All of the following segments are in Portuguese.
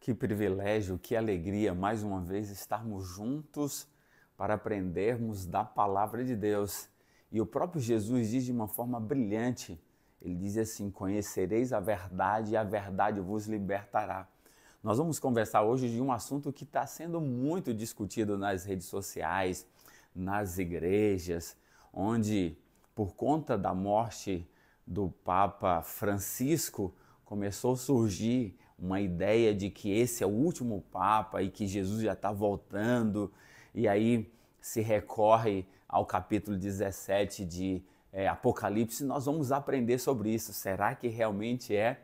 Que privilégio, que alegria, mais uma vez, estarmos juntos para aprendermos da palavra de Deus. E o próprio Jesus diz de uma forma brilhante, ele diz assim: conhecereis a verdade e a verdade vos libertará. Nós vamos conversar hoje de um assunto que está sendo muito discutido nas redes sociais, nas igrejas, onde, por conta da morte do Papa Francisco, começou a surgir uma ideia de que esse é o último Papa e que Jesus já está voltando, e aí se recorre ao capítulo 17 de Apocalipse. Nós vamos aprender sobre isso. Será que realmente a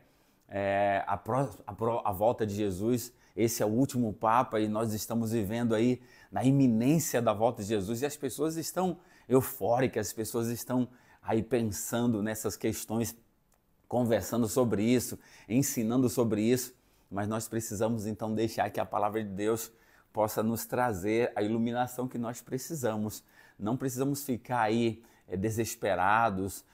volta de Jesus? Esse é o último Papa e nós estamos vivendo aí na iminência da volta de Jesus e as pessoas estão eufóricas, as pessoas estão aí pensando nessas questões, conversando sobre isso, ensinando sobre isso, mas nós precisamos então deixar que a palavra de Deus possa nos trazer a iluminação que nós precisamos. Não precisamos ficar aí desesperados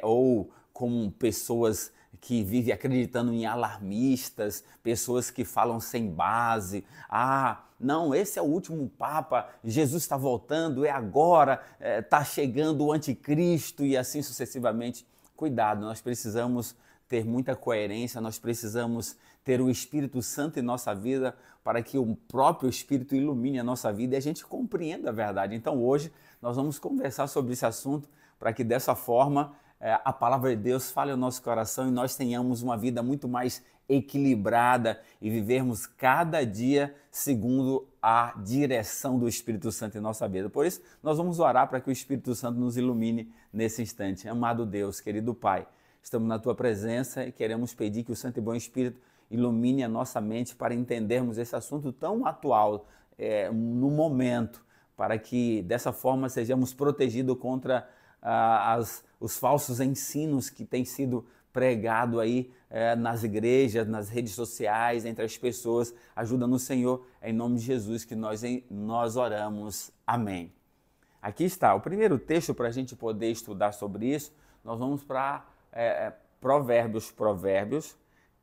ou como pessoas que vivem acreditando em alarmistas, pessoas que falam sem base. Ah, não, esse é o último Papa, Jesus está voltando, é agora, está chegando o anticristo e assim sucessivamente. Cuidado, nós precisamos ter muita coerência, nós precisamos ter o Espírito Santo em nossa vida para que o próprio Espírito ilumine a nossa vida e a gente compreenda a verdade. Então hoje nós vamos conversar sobre esse assunto para que dessa forma a palavra de Deus fale ao nosso coração e nós tenhamos uma vida muito mais equilibrada e vivermos cada dia segundo a direção do Espírito Santo em nossa vida. Por isso, nós vamos orar para que o Espírito Santo nos ilumine nesse instante. Amado Deus, querido Pai, estamos na Tua presença e queremos pedir que o Santo e Bom Espírito ilumine a nossa mente para entendermos esse assunto tão atual no momento, para que dessa forma sejamos protegidos contra os falsos ensinos que têm sido pregado aí nas igrejas, nas redes sociais, entre as pessoas. Ajuda-nos, Senhor, em nome de Jesus que nós oramos. Amém. Aqui está o primeiro texto para a gente poder estudar sobre isso. Nós vamos para Provérbios,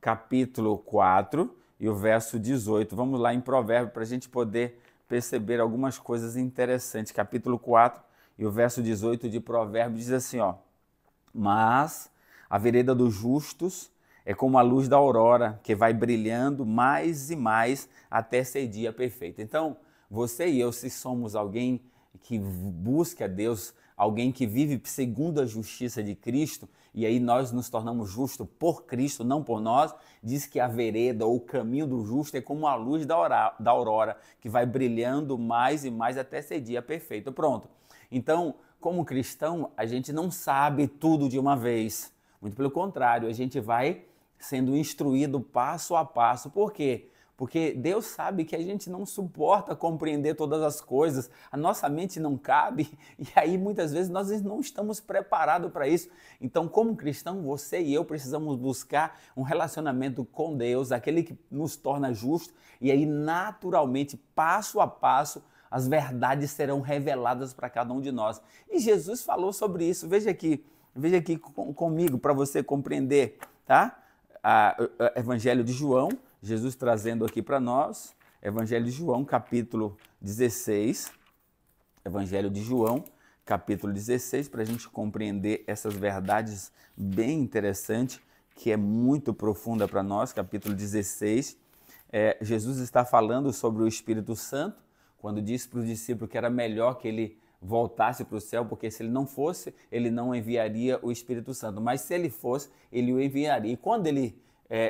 capítulo 4 e o verso 18. Vamos lá em Provérbios para a gente poder perceber algumas coisas interessantes. Capítulo 4 e o verso 18 de Provérbios diz assim, ó: mas a vereda dos justos é como a luz da aurora, que vai brilhando mais e mais até ser dia perfeito. Então, você e eu, se somos alguém que busca Deus, alguém que vive segundo a justiça de Cristo, e aí nós nos tornamos justos por Cristo, não por nós, diz que a vereda ou o caminho do justo é como a luz da aurora, que vai brilhando mais e mais até ser dia perfeito. Pronto. Então, como cristão, a gente não sabe tudo de uma vez. Muito pelo contrário, a gente vai sendo instruído passo a passo. Por quê? Porque Deus sabe que a gente não suporta compreender todas as coisas, a nossa mente não cabe, e aí muitas vezes nós não estamos preparados para isso. Então, como cristão, você e eu precisamos buscar um relacionamento com Deus, aquele que nos torna justos, e aí naturalmente, passo a passo, as verdades serão reveladas para cada um de nós. E Jesus falou sobre isso. Veja aqui comigo para você compreender, tá? Evangelho de João, Jesus trazendo aqui para nós, Evangelho de João, capítulo 16, Evangelho de João, capítulo 16, para a gente compreender essas verdades bem interessantes, que é muito profunda para nós, capítulo 16, Jesus está falando sobre o Espírito Santo, quando disse para os discípulos que era melhor que ele voltasse para o céu, porque se ele não fosse, ele não enviaria o Espírito Santo. Mas se ele fosse, ele o enviaria. E quando ele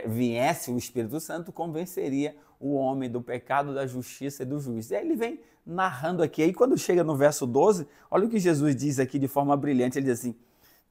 viesse, o Espírito Santo convenceria o homem do pecado, da justiça e do juízo. E aí ele vem narrando aqui. Aí quando chega no verso 12, olha o que Jesus diz aqui de forma brilhante. Ele diz assim: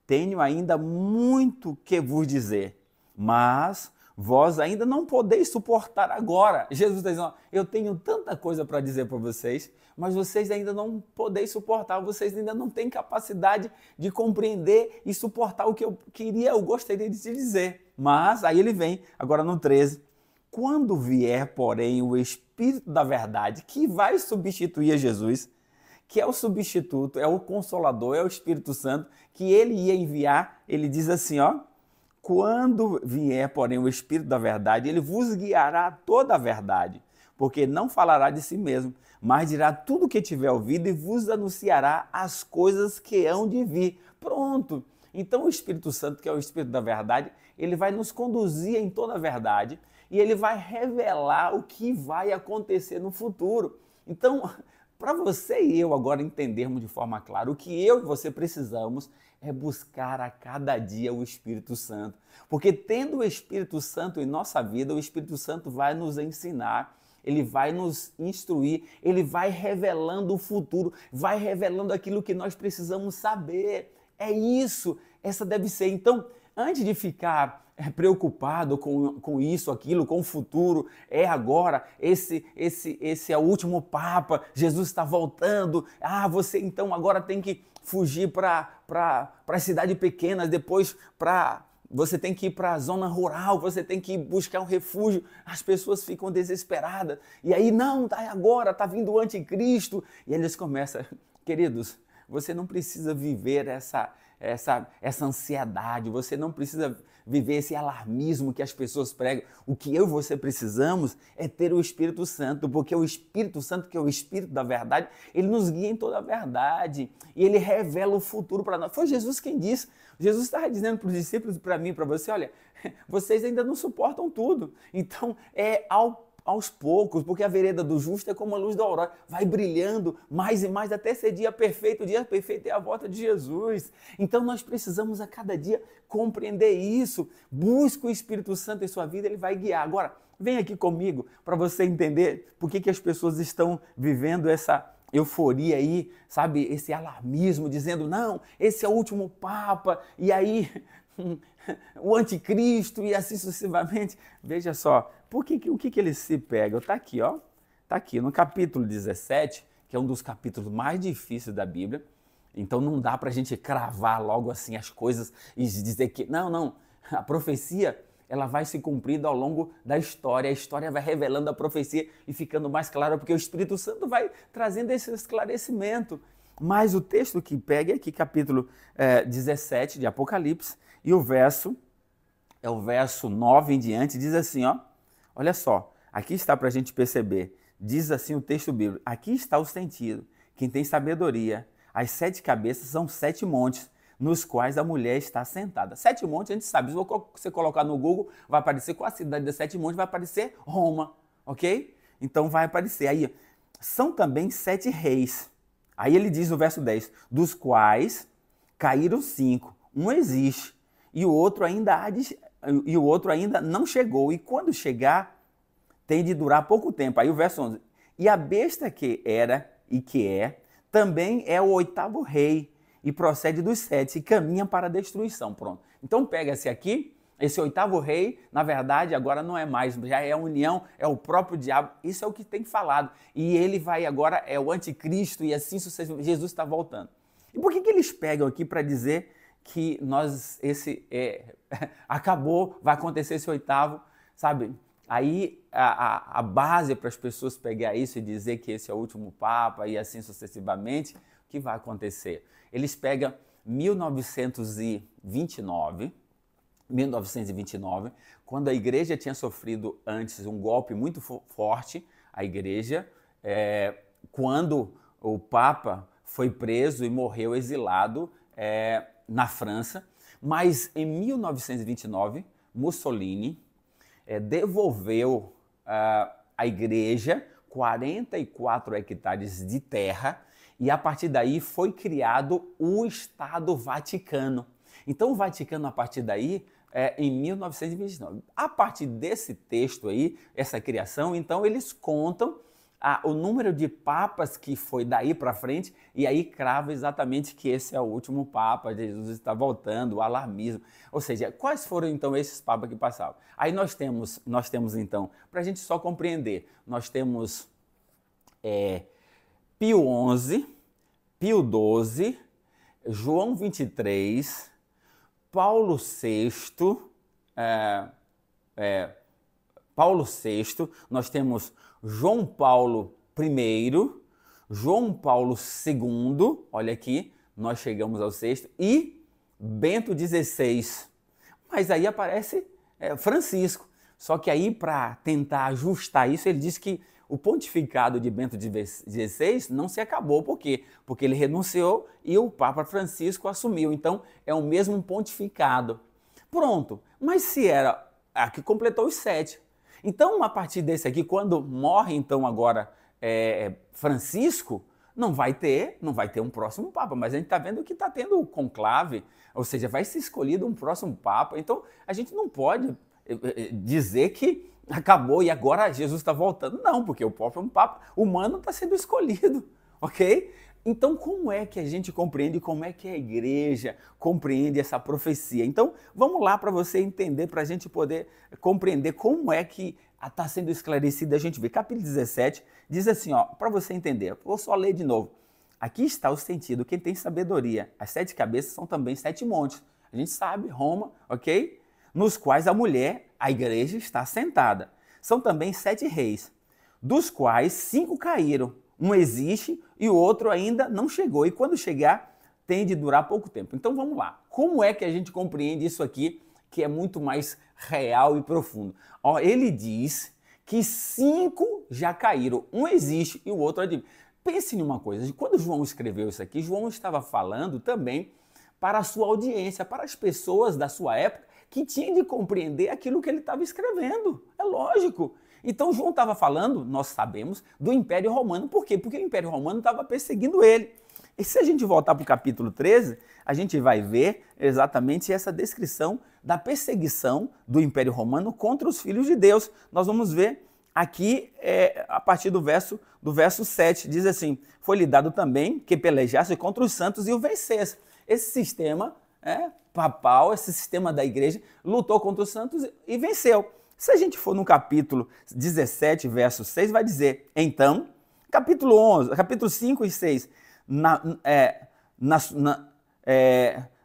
tenho ainda muito que vos dizer, mas vós ainda não podeis suportar agora. Jesus está dizendo: eu tenho tanta coisa para dizer para vocês, mas vocês ainda não podeis suportar, vocês ainda não têm capacidade de compreender e suportar o que eu gostaria de te dizer. Mas, aí ele vem, agora no 13, quando vier, porém, o Espírito da verdade, que vai substituir a Jesus, que é o substituto, é o Consolador, é o Espírito Santo, que ele ia enviar, ele diz assim, ó: Quando vier, porém, o Espírito da verdade, ele vos guiará a toda a verdade, porque não falará de si mesmo, mas dirá tudo o que tiver ouvido e vos anunciará as coisas que hão de vir. Pronto! Então o Espírito Santo, que é o Espírito da verdade, ele vai nos conduzir em toda a verdade e ele vai revelar o que vai acontecer no futuro. Então, para você e eu agora entendermos de forma clara, o que eu e você precisamos é buscar a cada dia o Espírito Santo. Porque tendo o Espírito Santo em nossa vida, o Espírito Santo vai nos ensinar, ele vai nos instruir, ele vai revelando o futuro, vai revelando aquilo que nós precisamos saber. É isso, essa deve ser. Então, antes de ficar preocupado com isso, aquilo, com o futuro, é agora, esse é o último Papa, Jesus está voltando, você então agora tem que fugir para cidades pequenas, depois você tem que ir para a zona rural, você tem que buscar um refúgio, as pessoas ficam desesperadas, e aí não, tá agora, está vindo o anticristo, e eles começam, queridos, você não precisa viver essa ansiedade, você não precisa viver esse alarmismo que as pessoas pregam. O que eu e você precisamos é ter o Espírito Santo, porque o Espírito Santo, que é o Espírito da verdade, ele nos guia em toda a verdade e ele revela o futuro para nós. Foi Jesus quem disse. Jesus estava dizendo para os discípulos, para mim, para você, olha, vocês ainda não suportam tudo. Então, aos poucos, porque a vereda do justo é como a luz da aurora, vai brilhando mais e mais até ser dia perfeito. O dia perfeito é a volta de Jesus. Então nós precisamos a cada dia compreender isso. Busque o Espírito Santo em sua vida, ele vai guiar. Agora, vem aqui comigo para você entender por que as pessoas estão vivendo essa euforia aí, sabe, esse alarmismo, dizendo, não, esse é o último Papa, e aí o anticristo e assim sucessivamente. Veja só, o que ele se pega? Está aqui, ó. Está aqui no capítulo 17, que é um dos capítulos mais difíceis da Bíblia. Então não dá para a gente cravar logo assim as coisas e dizer que não, a profecia ela vai se cumprindo ao longo da história. A história vai revelando a profecia e ficando mais clara, porque o Espírito Santo vai trazendo esse esclarecimento. Mas o texto que pega é aqui, capítulo 17 de Apocalipse, e o verso 9 em diante, diz assim, ó, olha só, aqui está para a gente perceber, diz assim o texto bíblico, aqui está o sentido, quem tem sabedoria, as 7 cabeças são 7 montes, nos quais a mulher está sentada. 7 montes, a gente sabe, se você colocar no Google, vai aparecer qual a cidade das 7 montes, vai aparecer Roma, ok? Então vai aparecer, aí, são também 7 reis. Aí ele diz no verso 10, dos quais caíram 5, um existe, e o outro ainda não chegou, e quando chegar, tem de durar pouco tempo. Aí o verso 11, e a besta que era e que é, também é o 8º rei, e procede dos 7, e caminha para a destruição. Pronto. Então pega-se aqui, esse 8º rei, na verdade, agora não é mais, já é a união, é o próprio diabo, isso é o que tem falado. E ele vai agora, é o anticristo, e assim sucessivamente, Jesus está voltando. E por que eles pegam aqui para dizer que acabou, vai acontecer esse 8º, sabe? Aí a base para as pessoas pegar isso e dizer que esse é o último Papa e assim sucessivamente, o que vai acontecer? Eles pegam 1929, quando a igreja tinha sofrido antes um golpe muito forte, a igreja, quando o Papa foi preso e morreu exilado na França, mas em 1929, Mussolini devolveu à igreja 44 hectares de terra e a partir daí foi criado o Estado Vaticano. Então o Vaticano, a partir daí, em 1929. A partir desse texto aí, essa criação, então eles contam o número de papas que foi daí para frente e aí crava exatamente que esse é o último Papa, Jesus está voltando, o alarmismo. Ou seja, quais foram então esses papas que passavam? Aí nós temos então, para a gente só compreender, nós temos Pio XI, Pio XII, João XXIII, Paulo VI, nós temos João Paulo I, João Paulo II, olha aqui, nós chegamos ao sexto, e Bento XVI. Mas aí aparece Francisco. Só que aí, para tentar ajustar isso, ele diz que o pontificado de Bento XVI não se acabou. Por quê? Porque ele renunciou e o Papa Francisco assumiu. Então, é o mesmo pontificado. Pronto. Mas se era a que completou os 7. Então, a partir desse aqui, quando morre, então, agora Francisco, não vai ter um próximo Papa. Mas a gente está vendo que está tendo o conclave, ou seja, vai ser escolhido um próximo Papa. Então, a gente não pode dizer que acabou e agora Jesus está voltando. Não, porque o próprio Papa humano está sendo escolhido, ok? Então, como é que a gente compreende, como é que a igreja compreende essa profecia? Então, vamos lá para você entender, para a gente poder compreender como é que está sendo esclarecida. A gente vê, capítulo 17, diz assim, ó, para você entender, vou só ler de novo. Aqui está o sentido, quem tem sabedoria. As 7 cabeças são também 7 montes. A gente sabe, Roma, ok? Nos quais a mulher, a igreja, está sentada. São também 7 reis, dos quais 5 caíram. Um existe e o outro ainda não chegou. E quando chegar, tem de durar pouco tempo. Então vamos lá. Como é que a gente compreende isso aqui, que é muito mais real e profundo? Ó, ele diz que 5 já caíram. Um existe e o outro adivinha. Pense em uma coisa. Quando João escreveu isso aqui, João estava falando também para a sua audiência, para as pessoas da sua época, que tinha de compreender aquilo que ele estava escrevendo. É lógico. Então João estava falando, nós sabemos, do Império Romano. Por quê? Porque o Império Romano estava perseguindo ele. E se a gente voltar para o capítulo 13, a gente vai ver exatamente essa descrição da perseguição do Império Romano contra os filhos de Deus. Nós vamos ver aqui a partir do verso 7. Diz assim, foi-lhe dado também que pelejasse contra os santos e o vencesse. Esse sistema papal, esse sistema da igreja, lutou contra os santos e venceu. Se a gente for no capítulo 17, verso 6, vai dizer, então, capítulo 11, capítulo 5 e 6,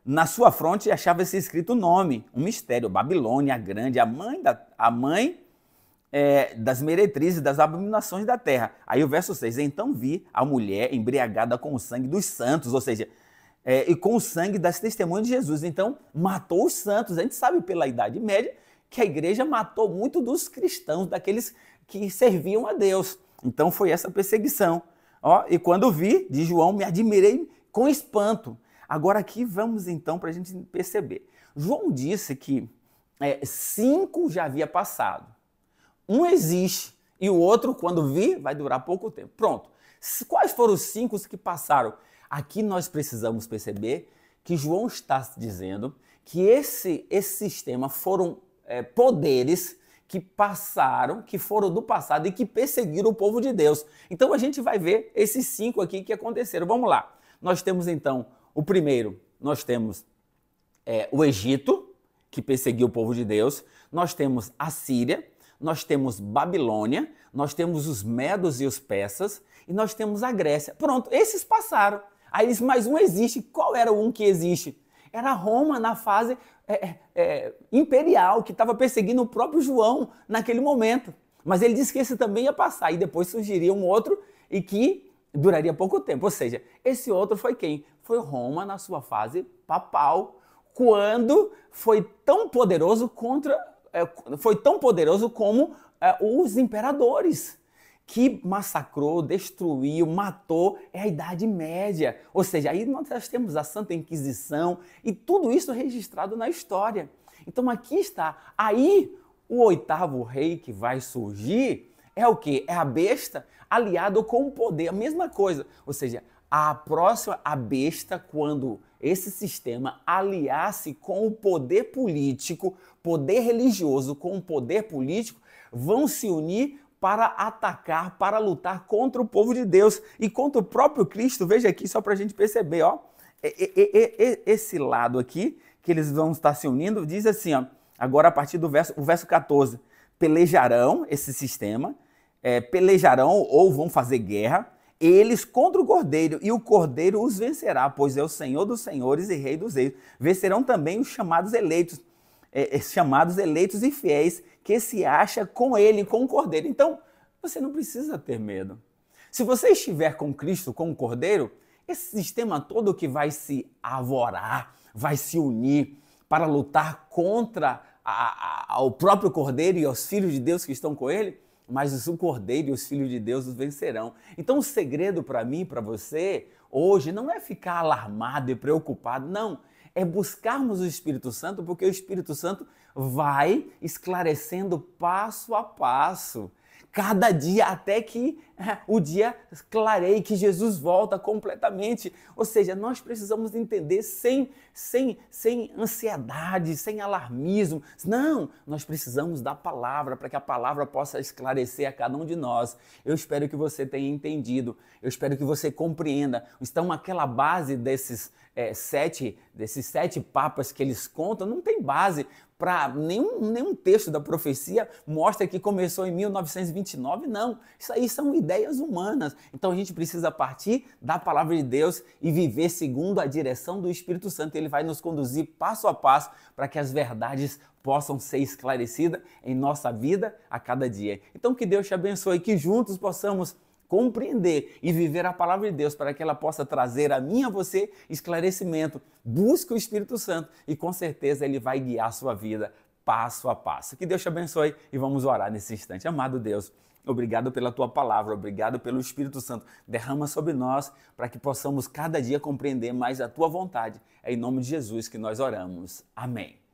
na sua fronte achava-se escrito o nome, um mistério, Babilônia a grande, a mãe das meretrizes, das abominações da terra. Aí o verso 6, então vi a mulher embriagada com o sangue dos santos, ou seja, e com o sangue das testemunhas de Jesus. Então, matou os santos. A gente sabe pela Idade Média que a igreja matou muito dos cristãos, daqueles que serviam a Deus. Então, foi essa perseguição. Ó, e quando vi, diz João, me admirei com espanto. Agora aqui vamos então para a gente perceber. João disse que 5 já havia passado. Um existe e o outro, quando vi, vai durar pouco tempo. Pronto. Quais foram os 5 que passaram? Aqui nós precisamos perceber que João está dizendo que esse sistema foram poderes que passaram, que foram do passado e que perseguiram o povo de Deus. Então a gente vai ver esses 5 aqui que aconteceram. Vamos lá. Nós temos então o primeiro, nós temos o Egito, que perseguiu o povo de Deus. Nós temos a Síria, nós temos Babilônia, nós temos os medos e os persas e nós temos a Grécia. Pronto, esses passaram. Aí diz, mas um existe. Qual era o um que existe? Era Roma na fase imperial, que estava perseguindo o próprio João naquele momento. Mas ele disse que esse também ia passar, e depois surgiria um outro e que duraria pouco tempo. Ou seja, esse outro foi quem? Foi Roma na sua fase papal, quando foi tão poderoso como os imperadores, que massacrou, destruiu, matou, é a Idade Média. Ou seja, aí nós temos a Santa Inquisição e tudo isso registrado na história. Então aqui está. Aí o 8º rei que vai surgir é o quê? É a besta aliado com o poder, a mesma coisa. Ou seja, a besta, quando esse sistema aliasse com o poder político, poder religioso com o poder político, vão se unir para atacar, para lutar contra o povo de Deus e contra o próprio Cristo. Veja aqui, só para a gente perceber, ó, esse lado aqui, que eles vão estar se unindo, diz assim, ó, agora a partir do verso 14, pelejarão esse sistema, pelejarão ou vão fazer guerra, eles contra o Cordeiro, e o Cordeiro os vencerá, pois é o Senhor dos senhores e Rei dos reis. Vencerão também os chamados eleitos e fiéis, que se acha com ele, com o Cordeiro. Então, você não precisa ter medo. Se você estiver com Cristo, com o Cordeiro, esse sistema todo que vai se avorar, vai se unir para lutar contra o próprio Cordeiro e os filhos de Deus que estão com ele, mas o Cordeiro e os filhos de Deus os vencerão. Então o segredo para mim, para você, hoje, não é ficar alarmado e preocupado, não. É buscarmos o Espírito Santo, porque o Espírito Santo vai esclarecendo passo a passo. Cada dia, até que o dia clareie, que Jesus volta completamente. Ou seja, nós precisamos entender sem ansiedade, sem alarmismo. Não, nós precisamos da palavra, para que a palavra possa esclarecer a cada um de nós. Eu espero que você tenha entendido, eu espero que você compreenda. Então, aquela base desses sete papas que eles contam, não tem base para nenhum texto da profecia mostra que começou em 1929, não. Isso aí são ideias humanas. Então a gente precisa partir da palavra de Deus e viver segundo a direção do Espírito Santo. Ele vai nos conduzir passo a passo para que as verdades possam ser esclarecidas em nossa vida a cada dia. Então que Deus te abençoe, que juntos possamos compreender e viver a palavra de Deus para que ela possa trazer a mim e a você esclarecimento. Busque o Espírito Santo e com certeza ele vai guiar a sua vida passo a passo. Que Deus te abençoe e vamos orar nesse instante. Amado Deus, obrigado pela tua palavra, obrigado pelo Espírito Santo. Derrama sobre nós para que possamos cada dia compreender mais a tua vontade. É em nome de Jesus que nós oramos. Amém.